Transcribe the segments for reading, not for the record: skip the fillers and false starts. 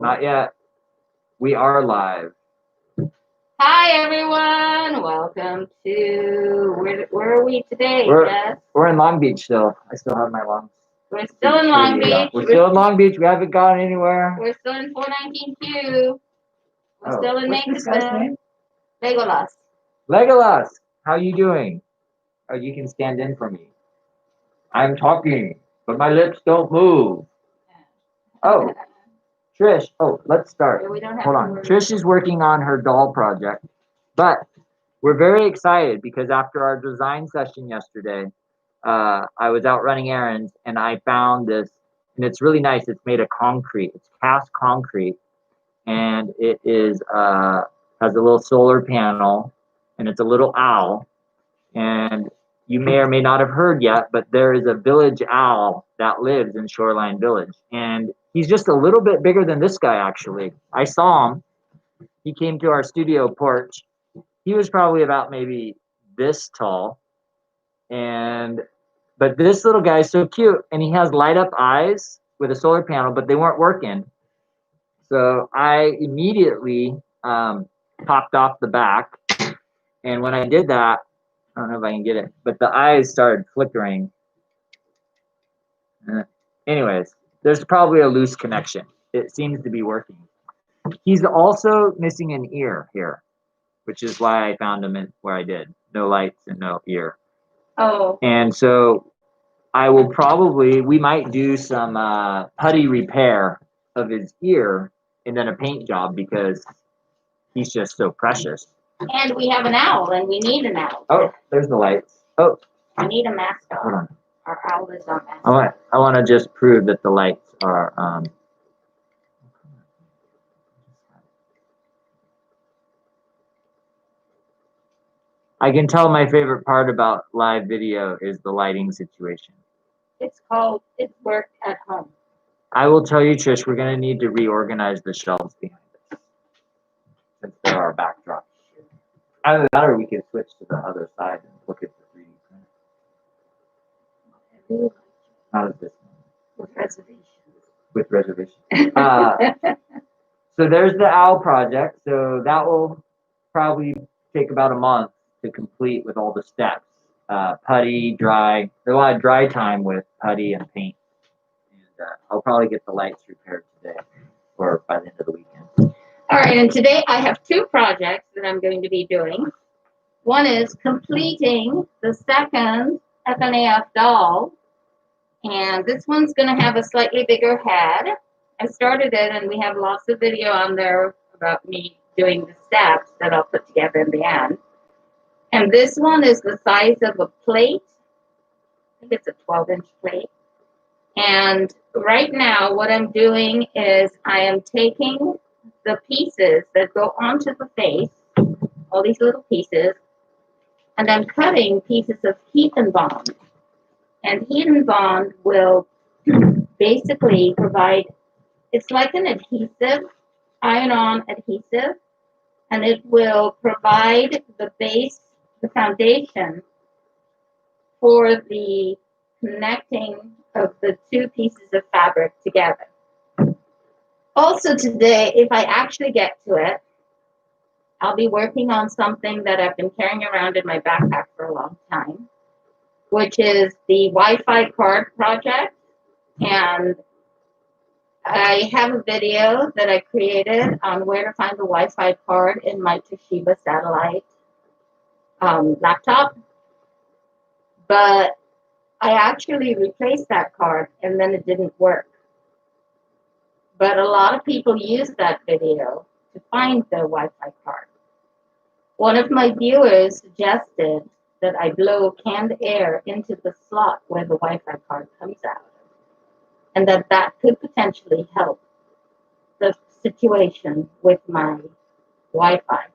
Not yet. We are live. Hi everyone, welcome to where are we today? We're in Long Beach still. I still have my lungs. We're still in Long Beach. We're still in Long Beach. We haven't gone anywhere. We're still in 419Q. We're still in What's this guy's name? Legolas. Legolas, how you doing? Oh, you can stand in for me. I'm talking, but my lips don't move. Oh, Trish. Oh, let's start. We don't have Hold on. Trish is working on her doll project, but we're very excited because after our design session yesterday, I was out running errands and I found this, and it's really nice. It's made of concrete. It's cast concrete, and it is has a little solar panel, and it's a little owl. And you may or may not have heard yet, but there is a village owl that lives in Shoreline Village, and he's just a little bit bigger than this guy. Actually, I saw him. He came to our studio porch. He was probably about maybe this tall, and but this little guy is so cute, and he has light up eyes with a solar panel, but they weren't working. So I immediately popped off the back, and when I did that, I don't know if I can get it, but the eyes started flickering. Anyways, there's probably a loose connection. It seems to be working. He's also missing an ear here, which is why I found him in where I did. No lights and no ear. Oh. And so we might do some putty repair of his ear and then a paint job because he's just so precious. And we have an owl, and we need an owl. Oh, there's the lights. Oh, I need a mascot. Hold on. Our owl is our mascot. I want to just prove that the lights are. I can tell my favorite part about live video is the lighting situation. It's work at home. I will tell you, Trish, we're going to need to reorganize the shelves behind us since there are backdrops. Either that or we could switch to the other side and look at the 3D print. Not at this moment. With reservations. So there's the owl project. So that will probably take about a month to complete with all the steps. Putty, dry. There's a lot of dry time with putty and paint. And I'll probably get the lights repaired today or by the end of the weekend. All right, and today I have two projects that I'm going to be doing. One is completing the second FNAF doll, and this one's going to have a slightly bigger head. I started it, and we have lots of video on there about me doing the steps that I'll put together in the end. And this one is the size of a plate. I think it's a 12-inch plate. And right now, what I'm doing is I am taking the pieces that go onto the face, all these little pieces, and I'm cutting pieces of Heat and Bond. And Heat and Bond will basically provide, it's like an adhesive, iron-on adhesive, and it will provide the base, the foundation for the connecting of the two pieces of fabric together. Also today, if I actually get to it, I'll be working on something that I've been carrying around in my backpack for a long time, which is the Wi-Fi card project. And I have a video that I created on where to find the Wi-Fi card in my Toshiba satellite laptop. But I actually replaced that card and then it didn't work. But a lot of people use that video to find their Wi-Fi card. One of my viewers suggested that I blow canned air into the slot where the Wi-Fi card comes out, and that could potentially help the situation with my Wi-Fi,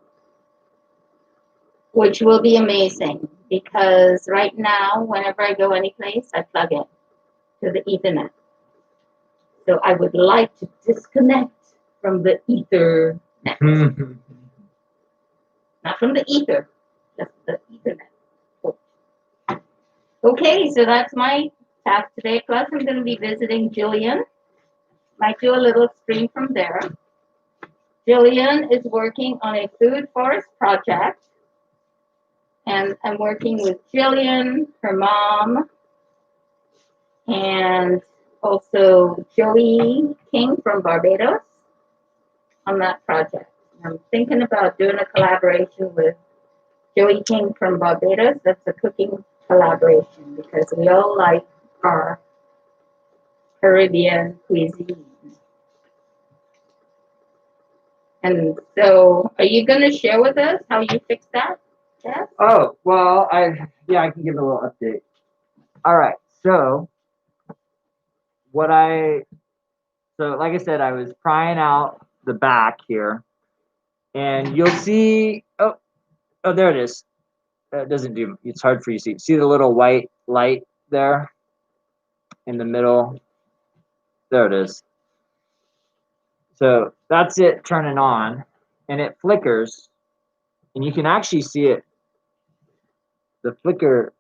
which will be amazing because right now, whenever I go anyplace, I plug in to the Ethernet. So I would like to disconnect from the Ethernet. Not from the ether, just the Ethernet. Okay, so that's my task today. Plus, I'm going to be visiting Jillian might do a little stream from there. Jillian is working on a food forest project. And I'm working with Jillian, her mom, and also Joey King from Barbados on that project. I'm thinking about doing a collaboration with Joey King from Barbados. That's a cooking collaboration because we all like our Caribbean cuisine. And so, are you going to share with us how you fix that? Yes? Oh, well, I can give a little update. All right, so like I said, I was prying out the back here, and you'll see, oh, there it is. It doesn't do, it's hard for you to see. See the little white light there in the middle? There it is. So that's it turning on, and it flickers, and you can actually see it. The flicker,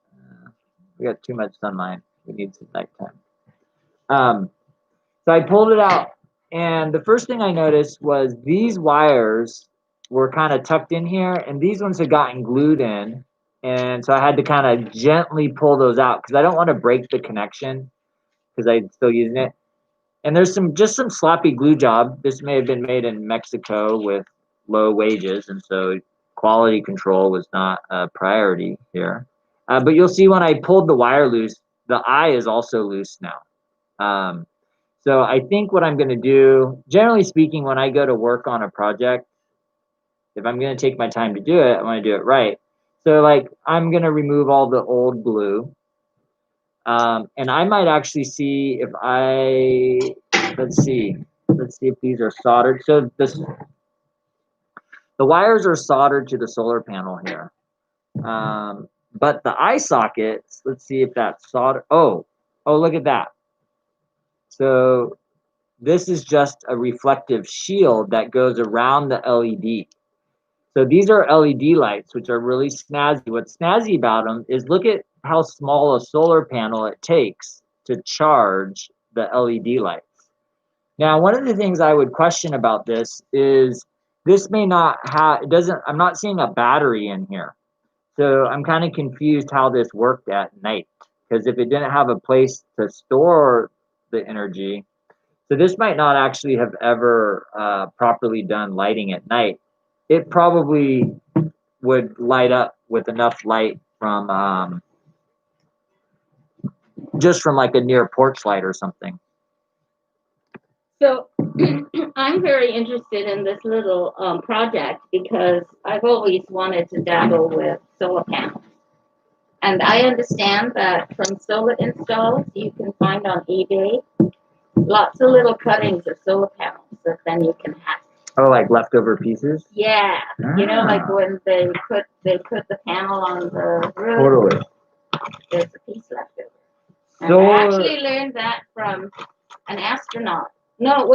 we got too much sunlight. We need some nighttime. So I pulled it out, and the first thing I noticed was these wires were kind of tucked in here, and these ones had gotten glued in, and so I had to kind of gently pull those out because I don't want to break the connection because I'm still using it. And there's just some sloppy glue job. This may have been made in Mexico with low wages, and so quality control was not a priority here. But you'll see when I pulled the wire loose, the eye is also loose now. So I think what I'm going to do, generally speaking, when I go to work on a project, if I'm going to take my time to do it, I want to do it right. So like I'm going to remove all the old glue. And I might actually see if let's see if these are soldered. So the wires are soldered to the solar panel here. But the eye sockets, let's see if that's soldered. Oh, look at that. So this is just a reflective shield that goes around the LED. So these are LED lights, which are really snazzy. What's snazzy about them is look at how small a solar panel it takes to charge the LED lights. Now, one of the things I would question about this is this may not have, I'm not seeing a battery in here. So I'm kind of confused how this worked at night. Because if it didn't have a place to store the energy, so this might not actually have ever properly done lighting at night. It probably would light up with enough light from just from like a near porch light or something. So I'm very interested in this little project because I've always wanted to dabble with solar panels. And I understand that from solar installs, you can find on eBay lots of little cuttings of solar panels that then you can have. Oh, like leftover pieces? Yeah. You know, like when they put the panel on the roof. Totally. There's a piece left over. And I actually learned that from an astronaut. No,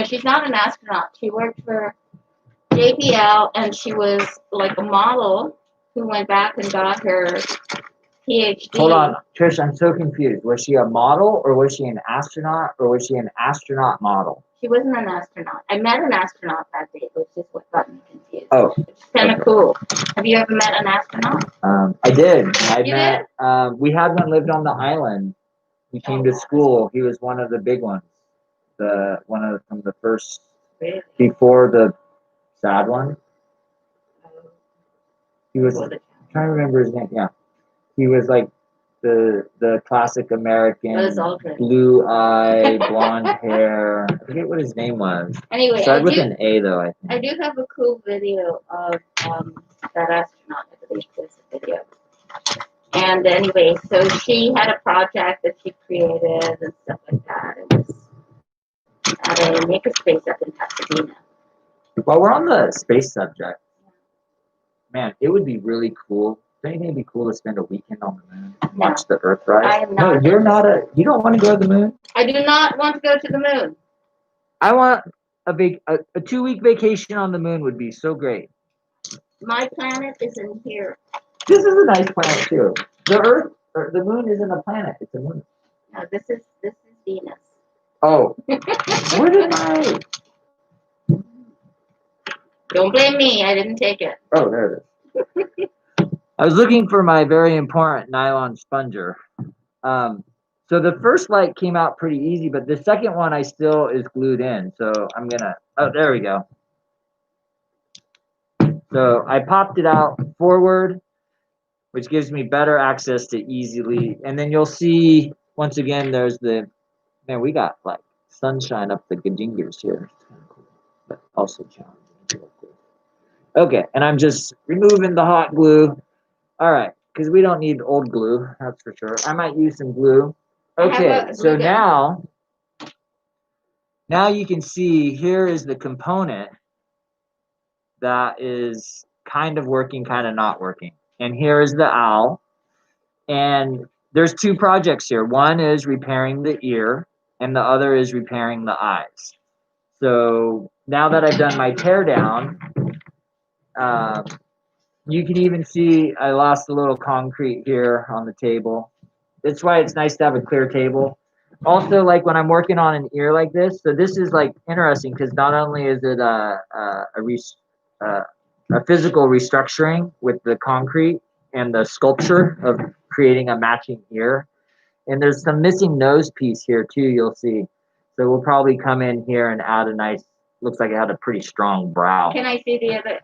she's not an astronaut. She worked for JPL, and she was like a model who went back and got her PhD. Hold on, Trish, I'm so confused. Was she a model, or was she an astronaut, or was she an astronaut model? She wasn't an astronaut. I met an astronaut that day, which is what got me confused. Oh. It's kind of cool. Have you ever met an astronaut? I did. We had one lived on the island. He came to school. He was one of the big ones. From the first, Really? Before the sad one. He was, I'm trying to remember his name. Yeah. He was like the classic American, blue-eyed, blonde hair. I forget what his name was. Anyway, started with an A though, I think. I do have a cool video of that astronaut. I believe there's a video. And anyway, so she had a project that she created and stuff like that. It was at a makerspace up in Pasadena. While we're on the space subject, man, it would be really cool. Don't you think it'd be cool to spend a weekend on the moon and watch the Earth rise? I am not. No, you don't want to go to the moon? I do not want to go to the moon. I want a 2-week vacation on the moon would be so great. My planet is in here. This is a nice planet too. The Earth, or the moon isn't a planet, it's a moon. No, this is Venus. Oh, where did my? Don't blame me. I didn't take it. Oh, there it is. I was looking for my very important nylon sponger. So the first light came out pretty easy, but the second one I still is glued in. So I'm gonna. Oh, there we go. So I popped it out forward, which gives me better access to easily. And then you'll see once again, there's the man. We got like sunshine up the gajingers here. It's kind of cool, but also challenging. Okay, and I'm just removing the hot glue. All right, because we don't need old glue, that's for sure. I might use some glue. Okay, so now you can see here is the component that is kind of working, kind of not working. And here is the owl. And there's two projects here. One is repairing the ear, and the other is repairing the eyes. So now that I've done my teardown, you can even see I lost a little concrete here on the table. That's why it's nice to have a clear table. Also, like when I'm working on an ear like this, so this is like interesting because not only is it a physical restructuring with the concrete and the sculpture of creating a matching ear, and there's some missing nose piece here too. You'll see. So we'll probably come in here and add a nice. Looks like it had a pretty strong brow. Can I see the other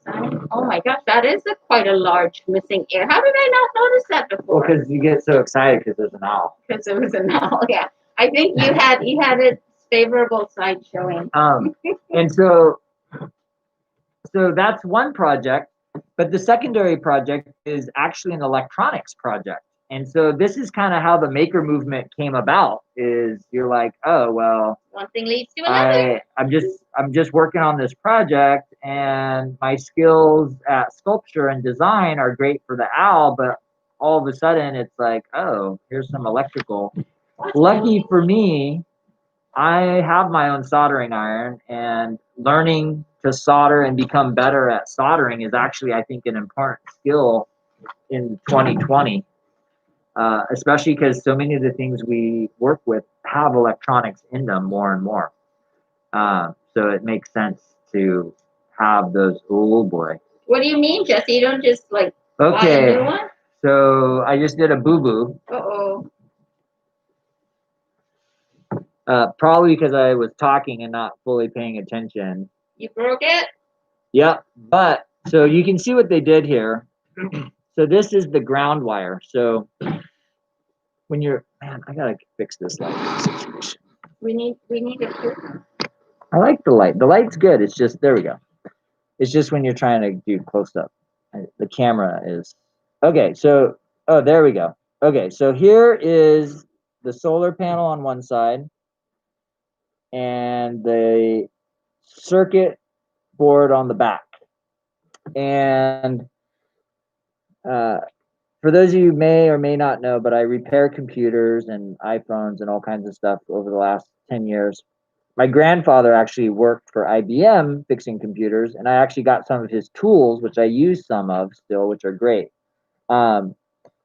side? Oh my gosh, that is quite a large missing ear. How did I not notice that before? Well, because you get so excited because there's an owl. Because there was an owl, yeah. I think you had its favorable side showing. And so that's one project, but the secondary project is actually an electronics project. And so this is kind of how the maker movement came about. Is you're like, oh well, one thing leads to another. I'm just working on this project, and my skills at sculpture and design are great for the owl, but all of a sudden it's like, oh, here's some electrical. Lucky for me, I have my own soldering iron, and learning to solder and become better at soldering is actually, I think, an important skill in 2020, especially because so many of the things we work with have electronics in them more and more. So it makes sense to have those. Oh boy. What do you mean, Jesse? You don't just like buy a new one? So I just did a boo-boo. Uh-oh. Probably because I was talking and not fully paying attention. You broke it? Yep. But so you can see what they did here. So this is the ground wire. So when you're, man, I gotta fix this light situation. We need a curtain. I like the light. The light's good. It's just, there we go. It's just when you're trying to do close up. The camera is, okay. So, oh, there we go. Okay. So here is the solar panel on one side and the circuit board on the back. And for those of you who may or may not know, but I repair computers and iPhones and all kinds of stuff over the last 10 years. My grandfather actually worked for IBM fixing computers, and I actually got some of his tools, which I use some of still, which are great. And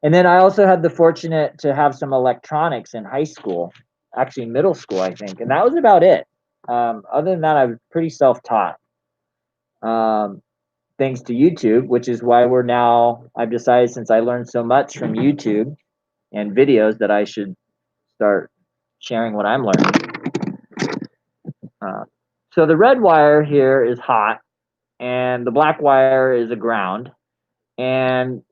then I also had the fortunate to have some electronics in high school, actually middle school, I think, and that was about it. Other than that, I was pretty self-taught. Thanks to YouTube, which is why I've decided, since I learned so much from YouTube and videos, that I should start sharing what I'm learning. So the red wire here is hot, and the black wire is a ground. And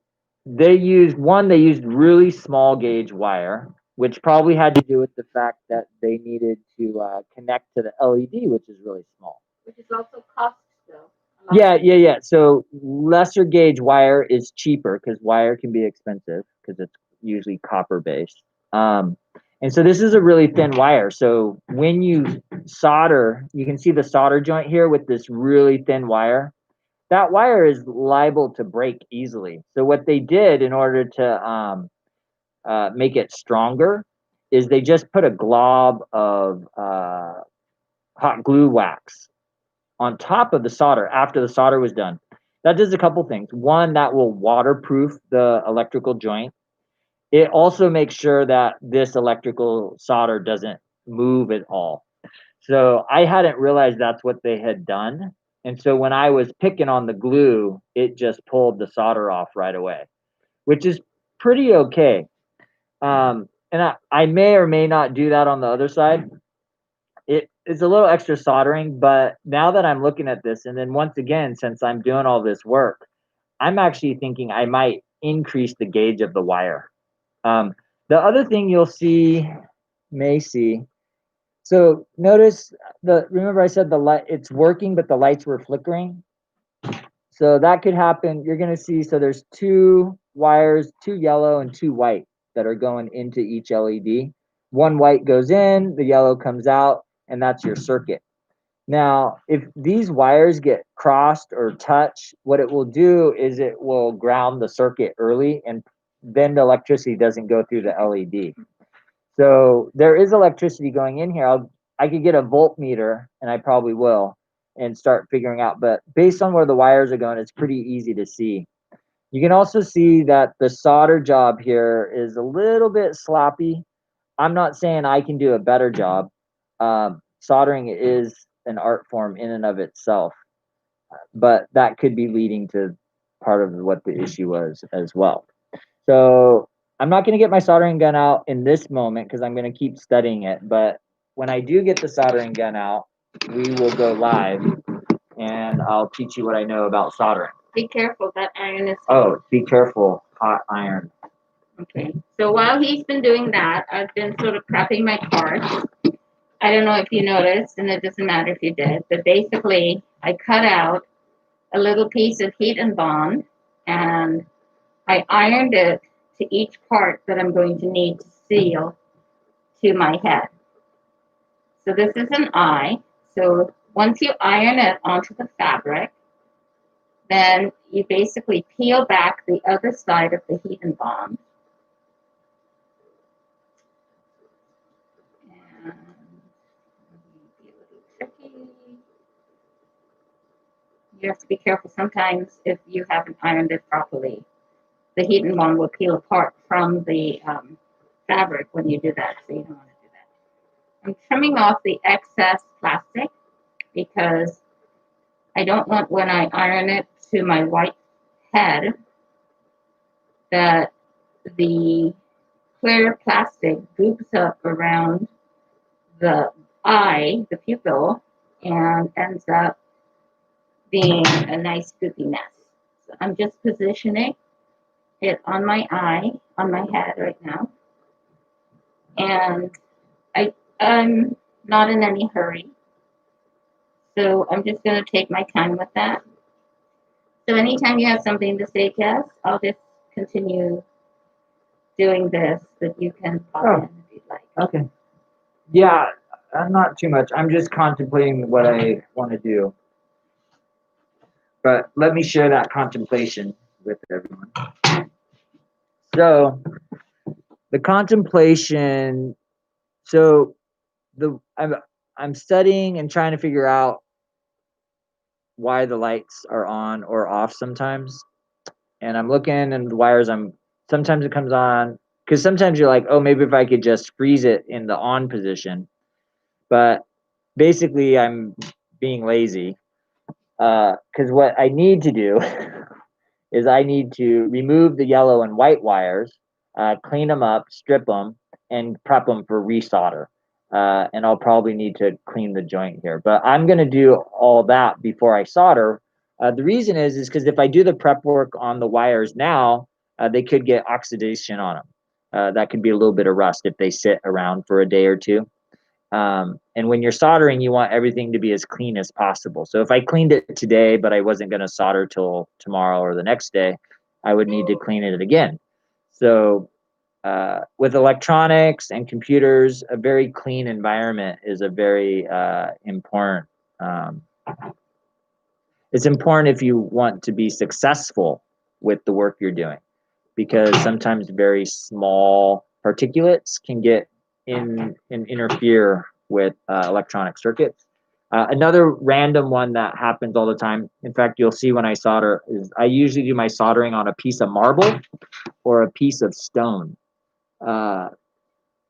they used really small gauge wire, which probably had to do with the fact that they needed to connect to the LED, which is really small. Which is also cost, though. Yeah. So lesser gauge wire is cheaper because wire can be expensive because it's usually copper based. And so this is a really thin wire. So when you solder, you can see the solder joint here with this really thin wire. That wire is liable to break easily. So what they did in order to make it stronger is they just put a glob of hot glue wax on top of the solder after the solder was done. That does a couple things. One, that will waterproof the electrical joint. It also makes sure that this electrical solder doesn't move at all. So I hadn't realized that's what they had done. And so when I was picking on the glue, it just pulled the solder off right away, which is pretty okay. And I may or may not do that on the other side. It is a little extra soldering, but now that I'm looking at this, and then once again, since I'm doing all this work, I'm actually thinking I might increase the gauge of the wire. Um, the other thing you'll see, may see, so notice remember I said the light, it's working, but the lights were flickering. So that could happen. You're gonna see, so there's two wires, two yellow and two white that are going into each LED. One white goes in, the yellow comes out, and that's your circuit. Now, if these wires get crossed or touch, what it will do is it will ground the circuit early, and then the electricity doesn't go through the LED. So there is electricity going in here. I could get a voltmeter, and I probably will, and start figuring out. But based on where the wires are going, it's pretty easy to see. You can also see that the solder job here is a little bit sloppy. I'm not saying I can do a better job. Soldering is an art form in and of itself, but that could be leading to part of what the issue was as well. So I'm not going to get my soldering gun out in this moment because I'm going to keep studying it. But when I do get the soldering gun out, we will go live and I'll teach you what I know about soldering. Be careful, that iron is. Oh, be careful, hot iron. Okay, so while he's been doing that, I've been sort of prepping my parts. I don't know if you noticed, and it doesn't matter if you did, but basically I cut out a little piece of heat and bond, and I ironed it to each part that I'm going to need to seal to my head. So this is an eye. So once you iron it onto the fabric, then you basically peel back the other side of the heat and bond. And be a little tricky. You have to be careful sometimes if you haven't ironed it properly. The heat and bond will peel apart from the fabric when you do that, so you don't want to do that. I'm trimming off the excess plastic because I don't want, when I iron it to my white head, that the clear plastic goops up around the eye, the pupil, and ends up being a nice goopy mess. So I'm just positioning it on my eye, on my head right now. And I'm not in any hurry. So I'm just going to take my time with that. So anytime you have something to say, Cass, I'll just continue doing this, but you can pop in if you'd like. Okay. Yeah, not too much. I'm just contemplating what I want to do. But let me share that contemplation with everyone. So the contemplation, so I'm studying and trying to figure out why the lights are on or off sometimes. And I'm looking and the wires, sometimes it comes on, because sometimes you're like, oh, maybe if I could just freeze it in the on position. But basically I'm being lazy, because what I need to do is I need to remove the yellow and white wires, clean them up, strip them, and prep them for resolder. And I'll probably need to clean the joint here, but I'm going to do all that before I solder. The reason is because if I do the prep work on the wires now, they could get oxidation on them. That could be a little bit of rust if they sit around for a day or two. And when you're soldering, you want everything to be as clean as possible. So if I cleaned it today, but I wasn't going to solder till tomorrow or the next day, I would need to clean it again. So with electronics and computers, a very clean environment is a very important. It's important if you want to be successful with the work you're doing, because sometimes very small particulates can get in and interfere with electronic circuits. Another random one that happens all the time, in fact, you'll see when I solder, is I usually do my soldering on a piece of marble or a piece of stone.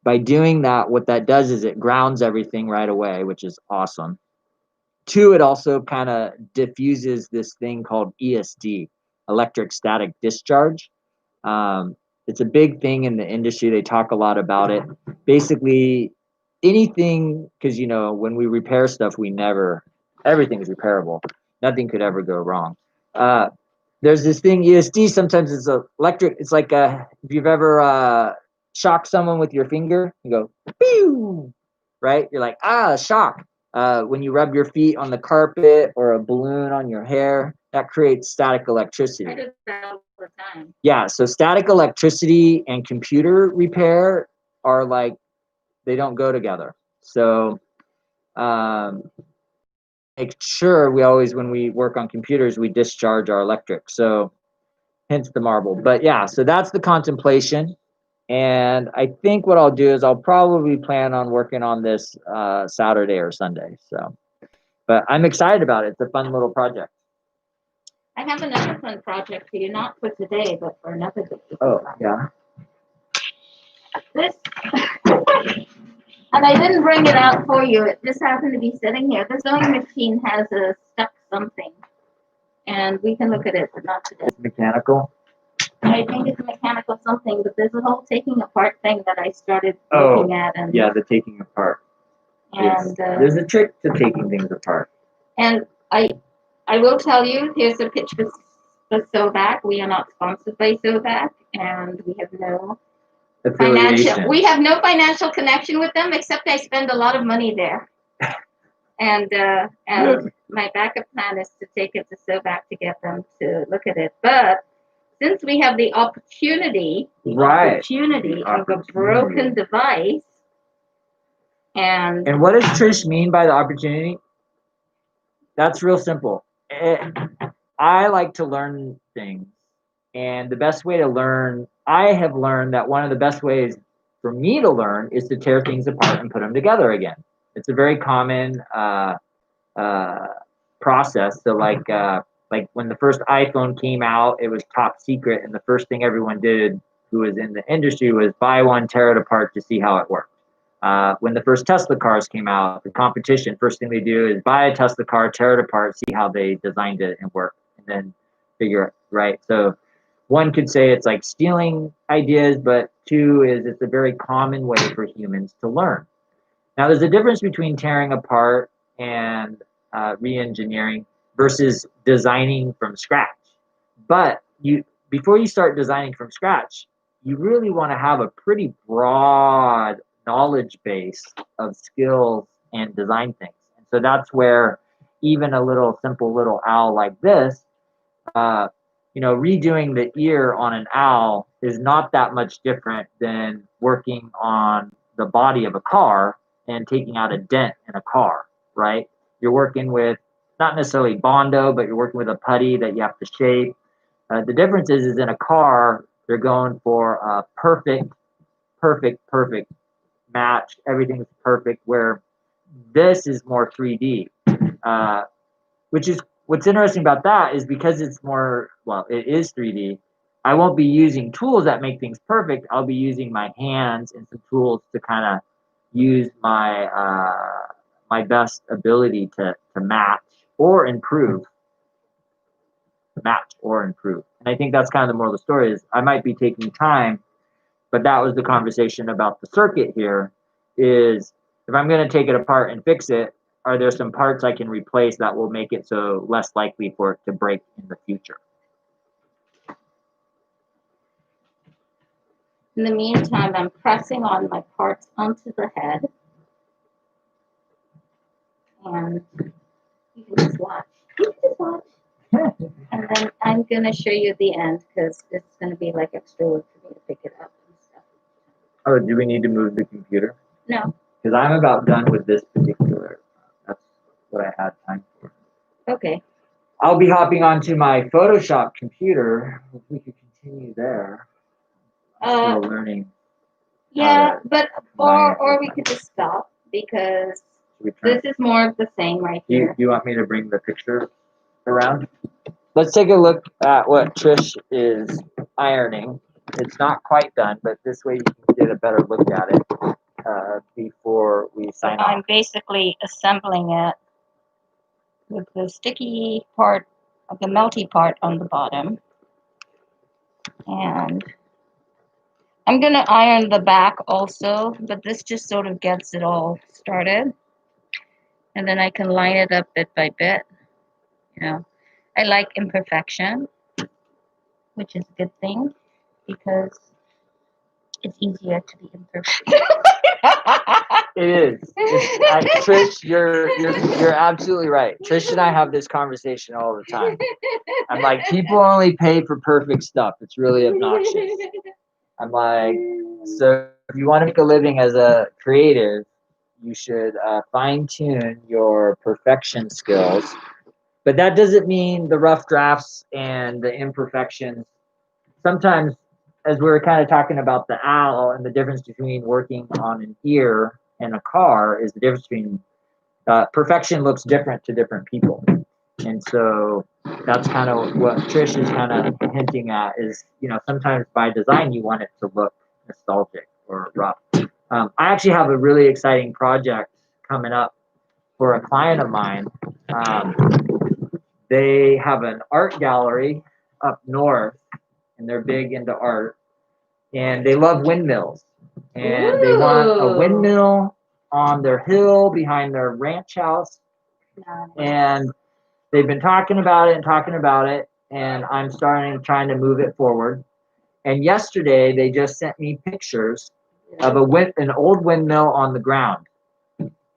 by doing that, what that does is it grounds everything right away, which is awesome. Two, it also kind of diffuses this thing called ESD, electric static discharge. It's a big thing in the industry. They talk a lot about it. Basically, anything, because when we repair stuff, everything is repairable. Nothing could ever go wrong. There's this thing, ESD. Sometimes it's electric. It's like if you've ever shocked someone with your finger, you go, pew, right? You're like, shock. When you rub your feet on the carpet or a balloon on your hair, that creates static electricity. I do that all the time. Yeah, so static electricity and computer repair are like, they don't go together. So make sure we always, when we work on computers, we discharge our electric. So hence the marble. But yeah, so that's the contemplation. And I think what I'll do is I'll probably plan on working on this Saturday or Sunday. So, but I'm excited about it. It's a fun little project. I have another fun project for you, not for today, but for another day. Oh, yeah. This, and I didn't bring it out for you. It just happened to be sitting here. The sewing machine has a stuck something, and we can look at it, but not today. It's mechanical. I think it's mechanical something, but there's a whole taking apart thing that I started Oh, looking at, and yeah, the taking apart. and There's a trick to taking things apart. and I will tell you, here's a pitch for Sovac. We are not sponsored by Sovac, and we have no Affiliation. we have no financial connection with them, except I spend a lot of money there. And my backup plan is to take it to Sovac to get them to look at it. But since we have the opportunity of a broken device, and what does Trish mean by the opportunity? That's real simple. I like to learn things, and the best way to learn, I have learned that one of the best ways for me to learn is to tear things apart and put them together again. It's a very common process. So like when the first iPhone came out, it was top secret, and the first thing everyone did who was in the industry was buy one, tear it apart to see how it worked. When the first Tesla cars came out, the competition, first thing they do is buy a Tesla car, tear it apart, see how they designed it and work, and then figure it, right? So one could say it's like stealing ideas, but two is it's a very common way for humans to learn. Now, there's a difference between tearing apart and re-engineering versus designing from scratch. But before you start designing from scratch, you really want to have a pretty broad knowledge base of skills and design things. And so that's where even a simple little owl like this, redoing the ear on an owl is not that much different than working on the body of a car and taking out a dent in a car, right? You're working with not necessarily Bondo, but you're working with a putty that you have to shape. The difference is in a car, they're going for a perfect match. Everything's perfect, where this is more 3D, which is what's interesting about that is because it's more, well, it is 3D. I won't be using tools that make things perfect. I'll be using my hands and some tools to kind of use my my best ability to match or improve. And I think that's kind of the moral of the story is I might be taking time, but that was the conversation about the circuit here is if I'm going to take it apart and fix it, are there some parts I can replace that will make it so less likely for it to break in the future? in the meantime, I'm pressing on my parts onto the head. And you can just watch. And then I'm going to show you the end because it's going to be like extra work for me to pick it up and stuff. Oh, do we need to move the computer? No. Because I'm about done with this particular. That's what I had time for. Okay. I'll be hopping onto my Photoshop computer. If we could continue there. I'm still learning. Yeah, but or we could just stop because this is more of the same right here. You want me to bring the picture around? Let's take a look at what Trish is ironing. It's not quite done, but this way you can get a better look at it before we sign I'm off. basically assembling it with the sticky part of the melty part on the bottom. And I'm going to iron the back also, but this just sort of gets it all started. And then I can line it up bit by bit. You know, I like imperfection, which is a good thing because it's easier to be imperfect. It is. Trish, you're absolutely right. Trish and I have this conversation all the time. I'm like, people only pay for perfect stuff. It's really obnoxious. I'm like, so if you want to make a living as a creative, you should fine tune your perfection skills. But that doesn't mean the rough drafts and the imperfections. Sometimes, as we were kind of talking about the owl and the difference between working on an ear and a car, is the difference between perfection looks different to different people. And so that's kind of what Trish is kind of hinting at is, sometimes by design you want it to look nostalgic or rough. I actually have a really exciting project coming up for a client of mine. They have an art gallery up north, and they're big into art, and they love windmills. And they want a windmill on their hill behind their ranch house. And they've been talking about it, and I'm trying to move it forward. And yesterday they just sent me pictures of an old windmill on the ground,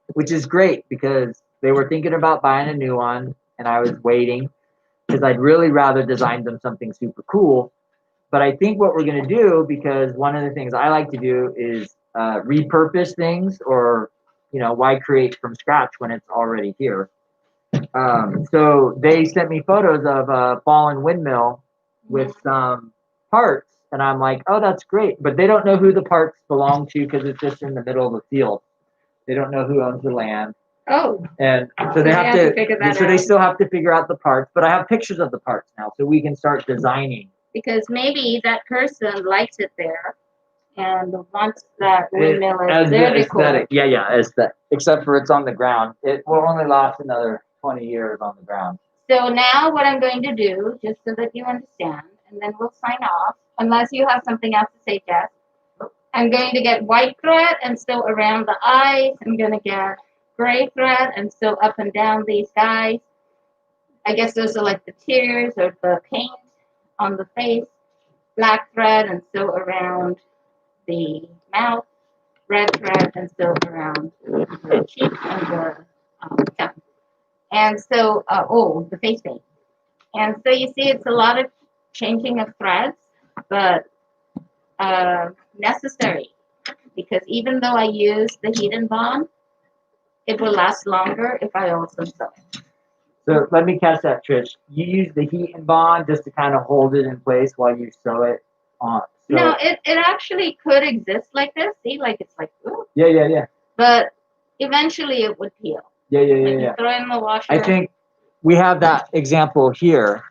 which is great because they were thinking about buying a new one, and I was waiting because I'd really rather design them something super cool. But I think what we're going to do, because one of the things I like to do is repurpose things, or why create from scratch when it's already here. So they sent me photos of a fallen windmill with some parts, and I'm like, oh, that's great. But they don't know who the parts belong to because it's just in the middle of the field. They don't know who owns the land. Oh. And so they have to figure that so out. they still have to figure out the parts. But I have pictures of the parts now, so we can start designing. Because maybe that person likes it there and wants that windmill as their aesthetic. Yeah, aesthetic. Except for it's on the ground. It will only last another 20 years on the ground. So now what I'm going to do, just so that you understand, and then we'll sign off, unless you have something else to say, Jeff. I'm going to get white thread and sew around the eyes. I'm going to get gray thread and sew up and down these guys. I guess those are like the tears or the paint on the face. Black thread and sew around the mouth. Red thread and sew around the cheek and the tongue. And so, the face paint. And so you see, it's a lot of changing of threads, but necessary, because even though I use the heat and bond, it will last longer if I also sew it. So let me catch that, Trish. You use the heat and bond just to kind of hold it in place while you sew it on. No, it actually could exist like this. See, like it's like, ooh. Yeah. But eventually it would peel. Yeah. You throw it in the washer. I think we have that example here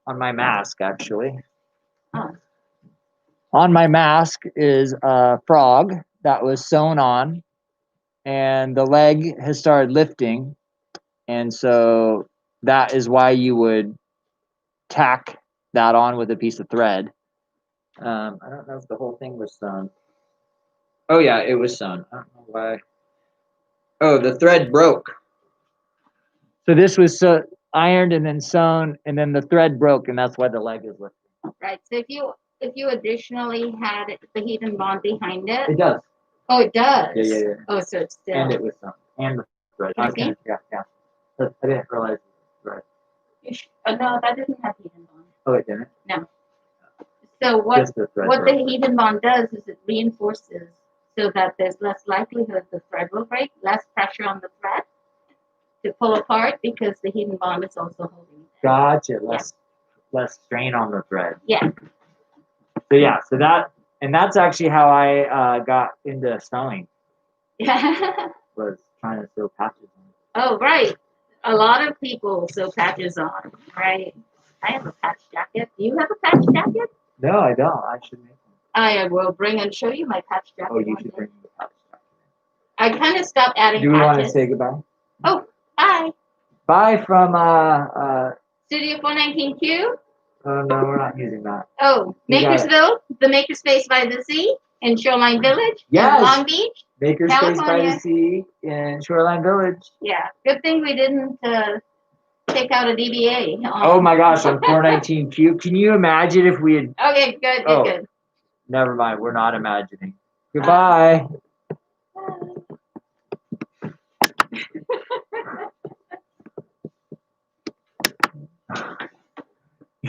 on my mask, actually. Oh. On my mask is a frog that was sewn on, and the leg has started lifting. And so that is why you would tack that on with a piece of thread. I don't know if the whole thing was sewn. Oh, yeah, it was sewn. I don't know why. Oh, the thread broke. So this was ironed and then sewn, and then the thread broke, and that's why the leg is lifting. Right. So if you additionally had the heat and bond behind it. It does. Oh, it does. Yeah. Oh, so it's still. And it was sewn. And the thread. Okay. Yeah. I didn't realize it was thread. No, that didn't have heat and bond. Oh, it didn't? No. So what the heat and bond does is it reinforces so that there's less likelihood the thread will break, less pressure on the thread to pull apart because the heat and bond is also holding it. Gotcha. Less strain on the thread. Yeah. So that's actually how I got into sewing. Yeah. Was trying to sew patches on. Oh, right. A lot of people sew patches on, right? I have a patch jacket. Do you have a patch jacket? No, I don't. I should make one. I will bring and show you my patch jacket. Oh, you one should day. bring the patch. I kind of stopped adding Do we want to patches. say goodbye? Bye. Bye from Studio 419Q. oh no, we're not using that. Oh, You got it. Makersville, the Makerspace by the Sea in Shoreline Village Yes. in Long Beach. Makerspace by the California. Sea in Shoreline Village. Yeah, good thing we didn't take out a DBA. Oh my gosh, on 419Q. Can you imagine if we had? Okay, good, good, Oh. good. Never mind, we're not imagining. Goodbye.